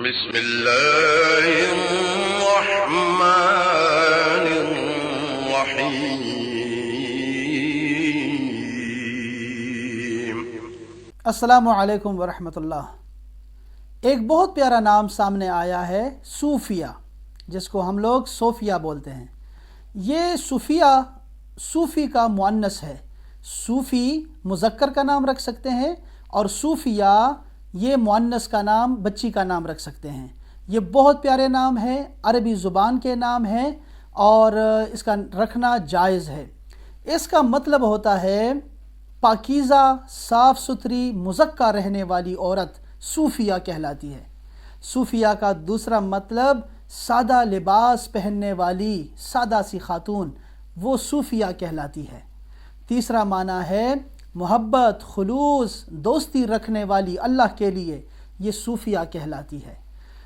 بسم اللہ الرحمن الرحیم۔ السلام علیکم ورحمۃ اللہ۔ ایک بہت پیارا نام سامنے آیا ہے، صوفیہ، جس کو ہم لوگ صوفیہ بولتے ہیں۔ یہ صوفیہ صوفی کا مؤنث ہے۔ صوفی مذکر کا نام رکھ سکتے ہیں اور صوفیہ یہ مؤنث کا نام، بچی کا نام رکھ سکتے ہیں۔ یہ بہت پیارے نام ہیں، عربی زبان کے نام ہیں اور اس کا رکھنا جائز ہے۔ اس کا مطلب ہوتا ہے پاکیزہ، صاف ستھری، مزکہ رہنے والی عورت صوفیہ کہلاتی ہے۔ صوفیہ کا دوسرا مطلب سادہ لباس پہننے والی سادہ سی خاتون، وہ صوفیہ کہلاتی ہے۔ تیسرا معنی ہے محبت، خلوص، دوستی رکھنے والی اللہ کے لیے، یہ صوفیہ کہلاتی ہے۔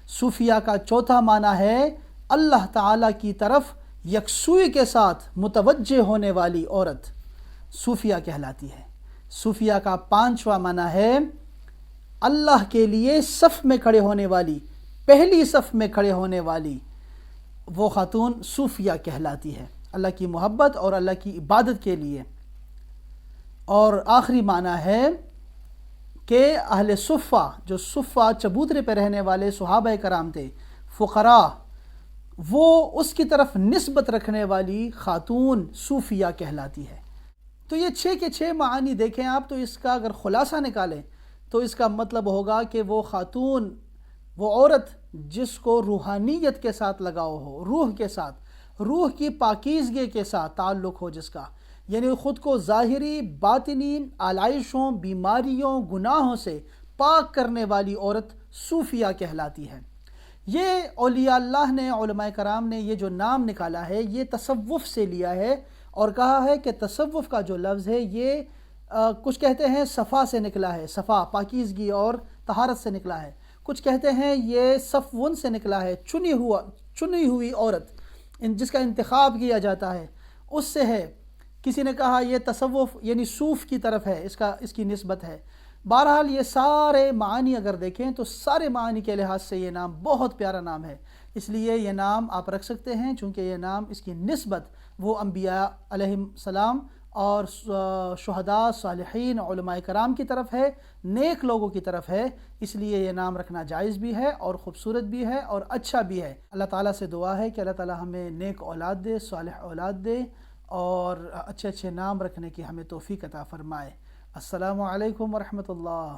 صوفیہ کا چوتھا معنی ہے اللہ تعالیٰ کی طرف یکسوئی کے ساتھ متوجہ ہونے والی عورت، صوفیہ کہلاتی ہے۔ صوفیہ کا پانچواں معنی ہے اللہ کے لیے صف میں کھڑے ہونے والی، پہلی صف میں کھڑے ہونے والی وہ خاتون صوفیہ کہلاتی ہے، اللہ کی محبت اور اللہ کی عبادت کے لیے۔ اور آخری معنی ہے کہ اہل صفہ، جو صفہ چبوترے پہ رہنے والے صحابہ کرام تھے، فقراء، وہ اس کی طرف نسبت رکھنے والی خاتون صوفیہ کہلاتی ہے۔ تو یہ 6 کے 6 معانی دیکھیں آپ، تو اس کا اگر خلاصہ نکالیں تو اس کا مطلب ہوگا کہ وہ خاتون، وہ عورت جس کو روحانیت کے ساتھ لگاؤ ہو، روح کے ساتھ، روح کی پاکیزگی کے ساتھ تعلق ہو، جس کا یعنی خود کو ظاہری باطنی آلائشوں، بیماریوں، گناہوں سے پاک کرنے والی عورت صوفیہ کہلاتی ہے۔ یہ اولیاء اللہ نے، علماء کرام نے یہ جو نام نکالا ہے، یہ تصوف سے لیا ہے اور کہا ہے کہ تصوف کا جو لفظ ہے یہ کچھ کہتے ہیں صفا سے نکلا ہے، صفا پاکیزگی اور طہارت سے نکلا ہے، کچھ کہتے ہیں یہ صفون سے نکلا ہے، چنی ہوئی عورت جس کا انتخاب کیا جاتا ہے اس سے ہے۔ کسی نے کہا یہ تصوف یعنی صوف کی طرف ہے، اس کی نسبت ہے۔ بہرحال یہ سارے معانی اگر دیکھیں تو سارے معانی کے لحاظ سے یہ نام بہت پیارا نام ہے، اس لیے یہ نام آپ رکھ سکتے ہیں، چونکہ یہ نام، اس کی نسبت وہ انبیاء علیہم السلام اور شہداء، صالحین، علماء کرام کی طرف ہے، نیک لوگوں کی طرف ہے، اس لیے یہ نام رکھنا جائز بھی ہے اور خوبصورت بھی ہے اور اچھا بھی ہے۔ اللہ تعالیٰ سے دعا ہے کہ اللہ تعالیٰ ہمیں نیک اولاد دے، صالح اولاد دے اور اچھے اچھے نام رکھنے کی ہمیں توفیق عطا فرمائے۔ السلام علیکم ورحمۃ اللہ۔